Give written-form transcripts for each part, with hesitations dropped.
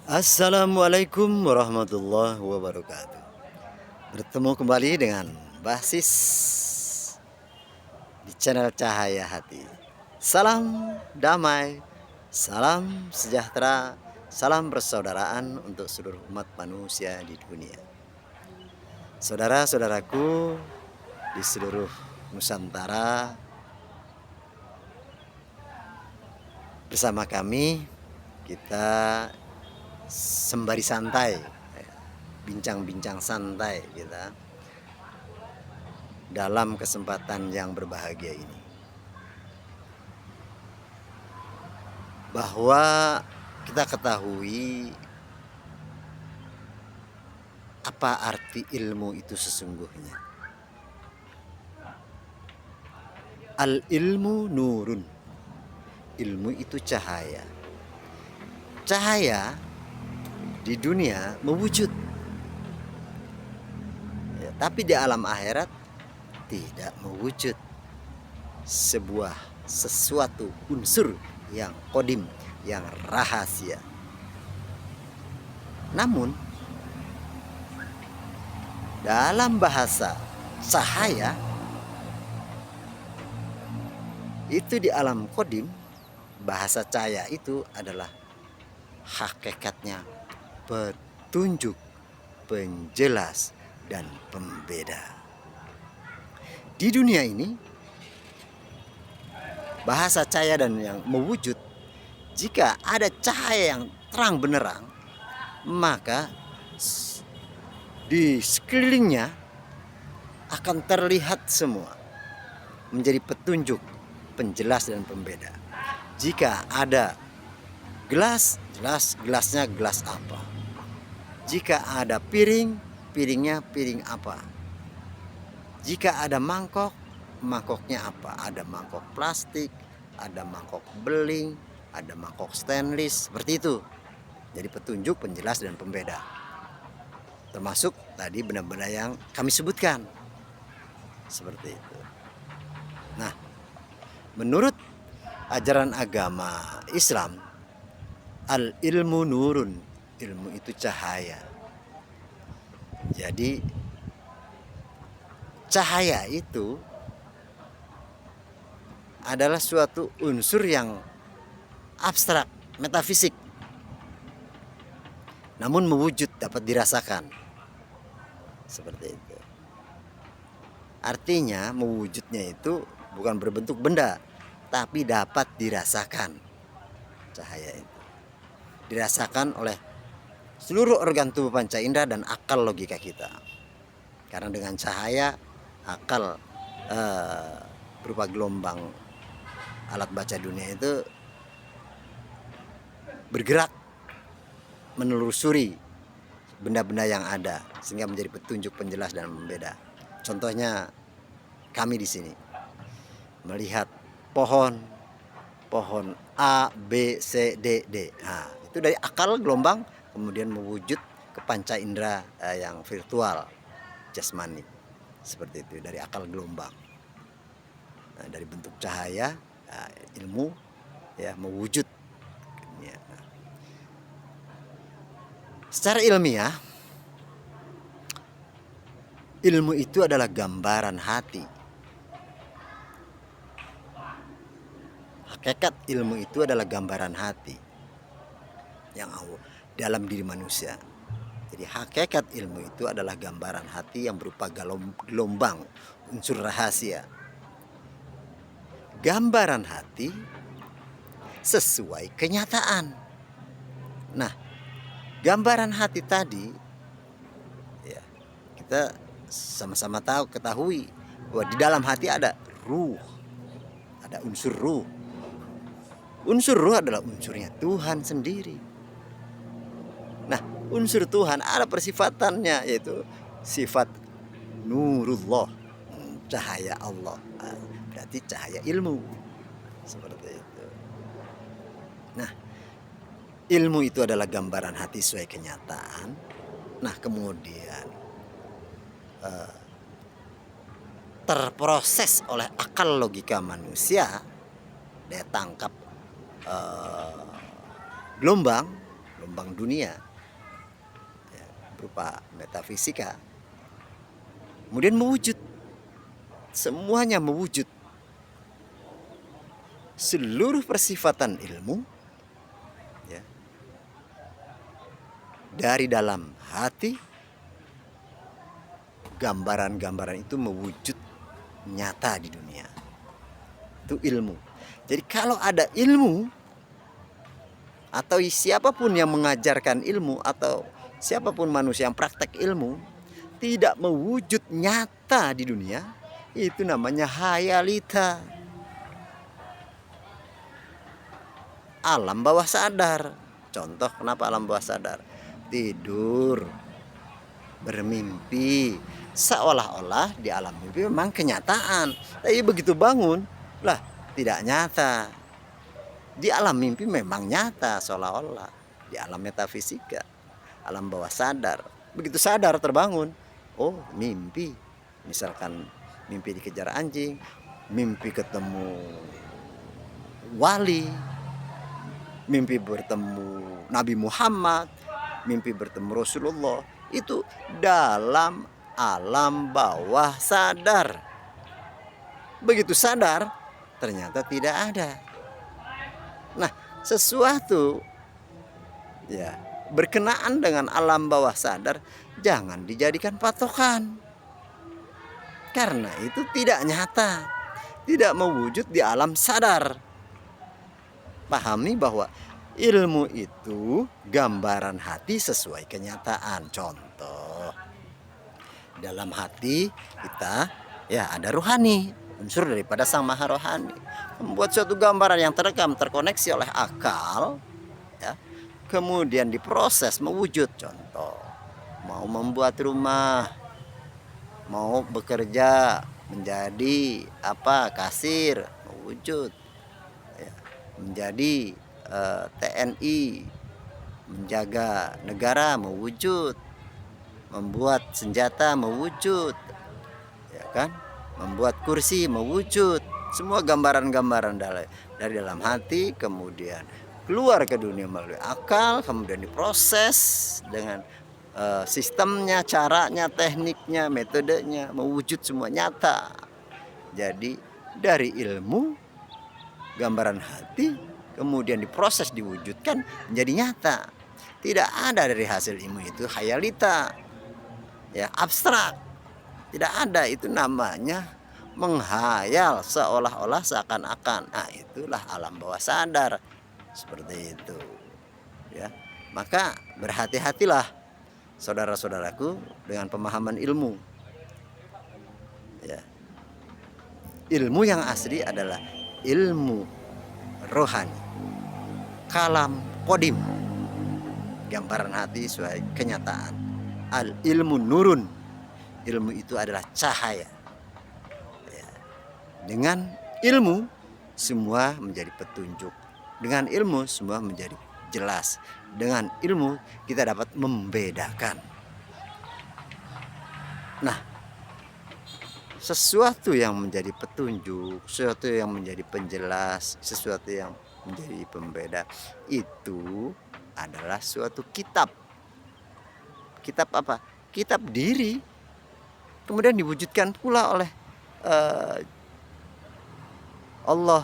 Assalamualaikum warahmatullahi wabarakatuh. Bertemu kembali dengan Basis di channel Cahaya Hati. Salam damai, salam sejahtera, salam persaudaraan untuk seluruh umat manusia di dunia. Saudara-saudaraku di seluruh Nusantara, bersama kami kita sembari santai, bincang-bincang santai kita dalam kesempatan yang berbahagia ini, bahwa kita ketahui apa arti ilmu itu sesungguhnya. Al ilmu nurun, ilmu itu cahaya. Cahaya di dunia mewujud, ya, tapi di alam akhirat tidak mewujud. Sebuah sesuatu unsur yang kodim, yang rahasia. Namun dalam bahasa cahaya itu di alam kodim, bahasa cahaya itu adalah hakikatnya petunjuk, penjelas, dan pembeda. Di dunia ini bahasa cahaya dan yang mewujud, jika ada cahaya yang terang benderang, maka di sekelilingnya akan terlihat semua, menjadi petunjuk, penjelas, dan pembeda. Jika ada gelas, jelas gelasnya gelas apa. Jika ada piring, piringnya piring apa. Jika ada mangkok, mangkoknya apa. Ada mangkok plastik, ada mangkok beling, ada mangkok stainless, seperti itu. Jadi petunjuk, penjelas, dan pembeda. Termasuk tadi benda-benda yang kami sebutkan, seperti itu. Nah, menurut ajaran agama Islam, al ilmu nurun, ilmu itu cahaya. Jadi cahaya itu adalah suatu unsur yang abstrak, metafisik, namun mewujud, dapat dirasakan, seperti itu. Artinya mewujudnya itu bukan berbentuk benda, tapi dapat dirasakan. Cahaya itu dirasakan oleh seluruh organ tubuh panca indera dan akal logika kita. Karena dengan cahaya, akal berupa gelombang alat baca dunia itu bergerak menelusuri benda-benda yang ada sehingga menjadi petunjuk, penjelas, dan pembeda. Contohnya kami di sini melihat pohon A, B, C, D, D. Nah, itu dari akal gelombang kemudian mewujud ke panca indera yang virtual, jasmani, seperti itu, dari akal gelombang. Nah, dari bentuk cahaya, ilmu, ya, mewujud. Ya. Secara ilmiah, ilmu itu adalah gambaran hati. Hakikat ilmu itu adalah gambaran hati yang dalam diri manusia. Jadi hakikat ilmu itu adalah gambaran hati yang berupa gelombang unsur rahasia. Gambaran hati sesuai kenyataan. Nah, gambaran hati tadi, ya, kita sama-sama ketahui bahwa di dalam hati ada ruh, ada unsur ruh. Unsur ruh adalah unsurnya Tuhan sendiri. Nah, unsur Tuhan ada persifatannya, yaitu sifat nurullah, cahaya Allah. Berarti cahaya ilmu, seperti itu. Nah, ilmu itu adalah gambaran hati sesuai kenyataan. Nah, kemudian terproses oleh akal logika manusia, daya tangkap gelombang gelombang dunia, ya, berupa metafisika, kemudian mewujud, semuanya mewujud. Seluruh persifatan ilmu, ya, dari dalam hati, gambaran-gambaran itu mewujud nyata di dunia. Itu ilmu. Jadi kalau ada ilmu, atau siapapun yang mengajarkan ilmu, atau siapapun manusia yang praktek ilmu tidak mewujud nyata di dunia, itu namanya hayalita, alam bawah sadar. Contoh kenapa alam bawah sadar? Tidur, bermimpi, seolah-olah di alam mimpi memang kenyataan, tapi begitu bangun lah tidak nyata. Di alam mimpi memang nyata seolah-olah, di alam metafisika, alam bawah sadar. Begitu sadar terbangun, oh mimpi, misalkan mimpi dikejar anjing, mimpi ketemu wali, mimpi bertemu Nabi Muhammad, mimpi bertemu Rasulullah, itu dalam alam bawah sadar. Begitu sadar ternyata tidak ada. Nah, sesuatu ya berkenaan dengan alam bawah sadar jangan dijadikan patokan, karena itu tidak nyata, tidak mewujud di alam sadar. Pahami bahwa ilmu itu gambaran hati sesuai kenyataan. Contoh, dalam hati kita ya ada rohani, unsur daripada sang maha rohani, membuat suatu gambaran yang terekam, terkoneksi oleh akal, ya, kemudian diproses mewujud. Contoh, mau membuat rumah, mau bekerja menjadi kasir, mewujud, ya, menjadi TNI, menjaga negara, mewujud, membuat senjata, mewujud, ya kan, membuat kursi, mewujud. Semua gambaran-gambaran dari dalam hati kemudian keluar ke dunia melalui akal, kemudian diproses dengan sistemnya, caranya, tekniknya, metodenya, mewujud semua nyata. Jadi dari ilmu, gambaran hati, kemudian diproses, diwujudkan menjadi nyata. Tidak ada dari hasil ilmu itu hayalita, ya, abstrak. Tidak ada, itu namanya menghayal seolah-olah seakan-akan. Nah, itulah alam bawah sadar. Seperti itu. Ya. Maka berhati-hatilah saudara-saudaraku dengan pemahaman ilmu. Ya. Ilmu yang asli adalah ilmu rohani, kalam kodim, gambaran hati sesuai kenyataan. Al ilmu nurun, ilmu itu adalah cahaya. Ya. Dengan ilmu semua menjadi petunjuk, dengan ilmu semua menjadi jelas, dengan ilmu kita dapat membedakan. Nah, sesuatu yang menjadi petunjuk, sesuatu yang menjadi penjelas, sesuatu yang menjadi pembeda, itu adalah suatu kitab. Kitab apa? Kitab diri. Kemudian diwujudkan pula oleh Allah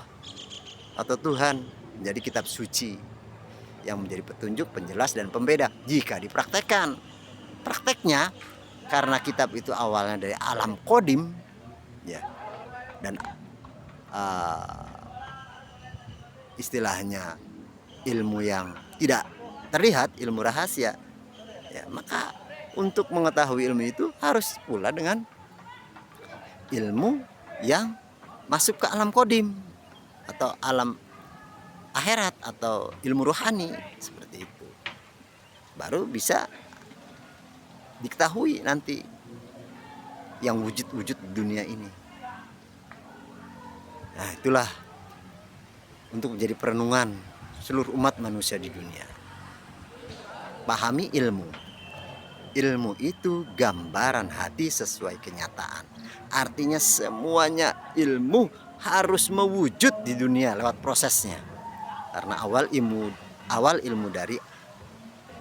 atau Tuhan menjadi kitab suci yang menjadi petunjuk, penjelas, dan pembeda jika dipraktekkan. Prakteknya, karena kitab itu awalnya dari alam kodim, ya, dan istilahnya ilmu yang tidak terlihat, ilmu rahasia, ya, maka untuk mengetahui ilmu itu harus pula dengan ilmu yang masuk ke alam kodim atau alam akhirat atau ilmu rohani, seperti itu. Baru bisa diketahui nanti yang wujud-wujud dunia ini. Nah, itulah untuk menjadi perenungan seluruh umat manusia di dunia. Pahami ilmu. Ilmu itu gambaran hati sesuai kenyataan. Artinya semuanya ilmu harus mewujud di dunia lewat prosesnya. Karena awal ilmu dari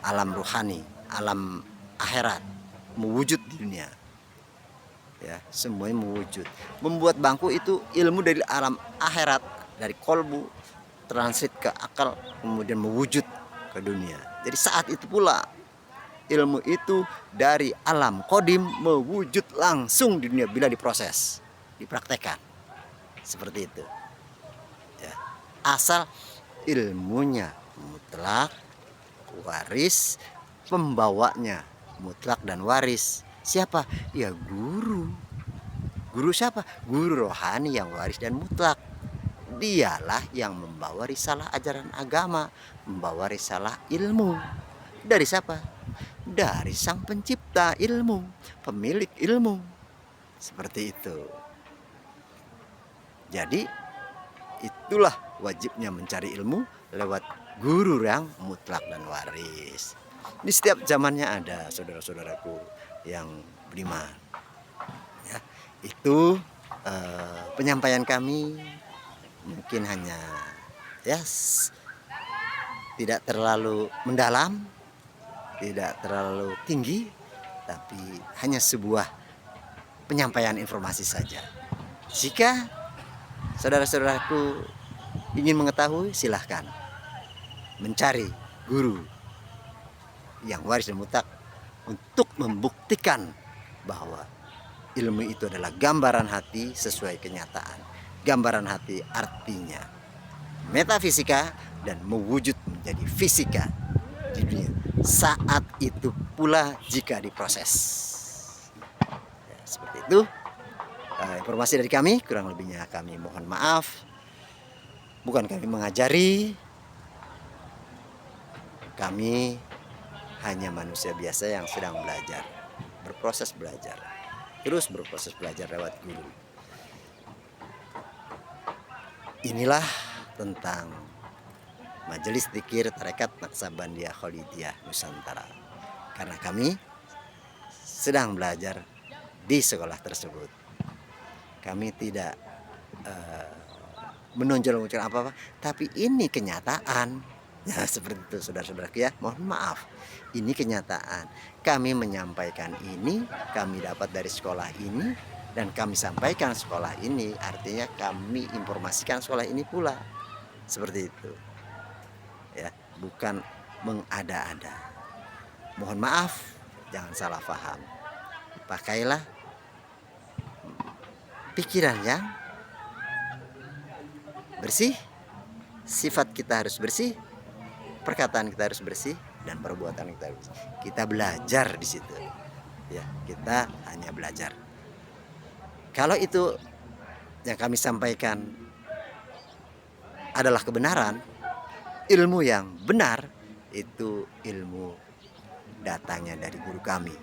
alam rohani, alam akhirat, mewujud di dunia. Ya, semuanya mewujud. Membuat bangku itu ilmu dari alam akhirat, dari kolbu, transit ke akal, kemudian mewujud ke dunia. Jadi saat itu pula ilmu itu dari alam kodim mewujud langsung di dunia bila diproses, dipraktekkan. Seperti itu. Ya. Asal ilmunya mutlak, waris, pembawanya mutlak dan waris. Siapa? Ya guru. Guru siapa? Guru rohani yang waris dan mutlak. Dialah yang membawa risalah ajaran agama, membawa risalah ilmu. Dari siapa? Dari sang pencipta ilmu, pemilik ilmu. Seperti itu. Jadi itulah wajibnya mencari ilmu lewat guru yang mutlak dan waris. Di setiap zamannya ada saudara-saudaraku yang beriman. Ya, itu penyampaian kami mungkin hanya tidak terlalu mendalam, tidak terlalu tinggi, tapi hanya sebuah penyampaian informasi saja. Jika saudara-saudaraku ingin mengetahui, silahkan mencari guru yang waris dan mutlak untuk membuktikan bahwa ilmu itu adalah gambaran hati sesuai kenyataan. Gambaran hati artinya metafisika dan mewujud menjadi fisika di dunia. Saat itu pula jika diproses. Ya, seperti itu. Informasi dari kami, kurang lebihnya kami mohon maaf. Bukan kami mengajari, kami hanya manusia biasa yang sedang belajar, berproses belajar, terus berproses belajar lewat guru. Inilah tentang Majelis Dzikir Tarekat Naqsabandiyah Khalidiyah Nusantara. Karena kami sedang belajar di sekolah tersebut. Kami tidak menonjol-nonjol apa-apa, tapi ini kenyataan. Ya, seperti itu saudara-saudaraku ya. Mohon maaf. Ini kenyataan. Kami menyampaikan ini, kami dapat dari sekolah ini dan kami sampaikan sekolah ini, artinya kami informasikan sekolah ini pula. Seperti itu. Ya, bukan mengada-ada. Mohon maaf, jangan salah paham. Pakailah pikiran yang bersih, sifat kita harus bersih, perkataan kita harus bersih, dan perbuatan kita harus bersih. Kita belajar di situ. Ya, kita hanya belajar. Kalau itu yang kami sampaikan adalah kebenaran, ilmu yang benar itu ilmu datangnya dari guru kami.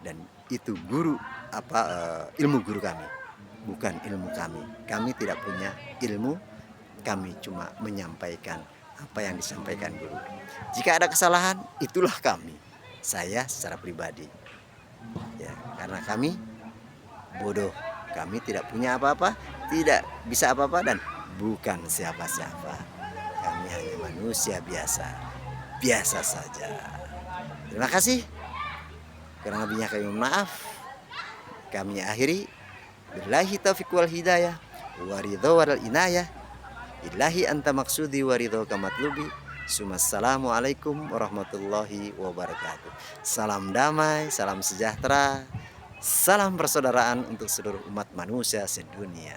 Dan itu ilmu guru kami, bukan ilmu kami. Kami tidak punya ilmu, kami cuma menyampaikan apa yang disampaikan guru. Jika ada kesalahan, itulah kami, saya secara pribadi. Ya, karena kami bodoh, kami tidak punya apa-apa, tidak bisa apa-apa dan bukan siapa-siapa. Kami hanya manusia biasa, biasa saja. Terima kasih. Kurang lebihnya kami mohon maaf. Kami akhiri. Billahi taufiq wal hidayah, waridho wal inayah. Ilahi anta maksudi waridho kamatlubi. Assalamualaikum warahmatullahi wabarakatuh. Salam damai, salam sejahtera, salam persaudaraan untuk seluruh umat manusia sedunia.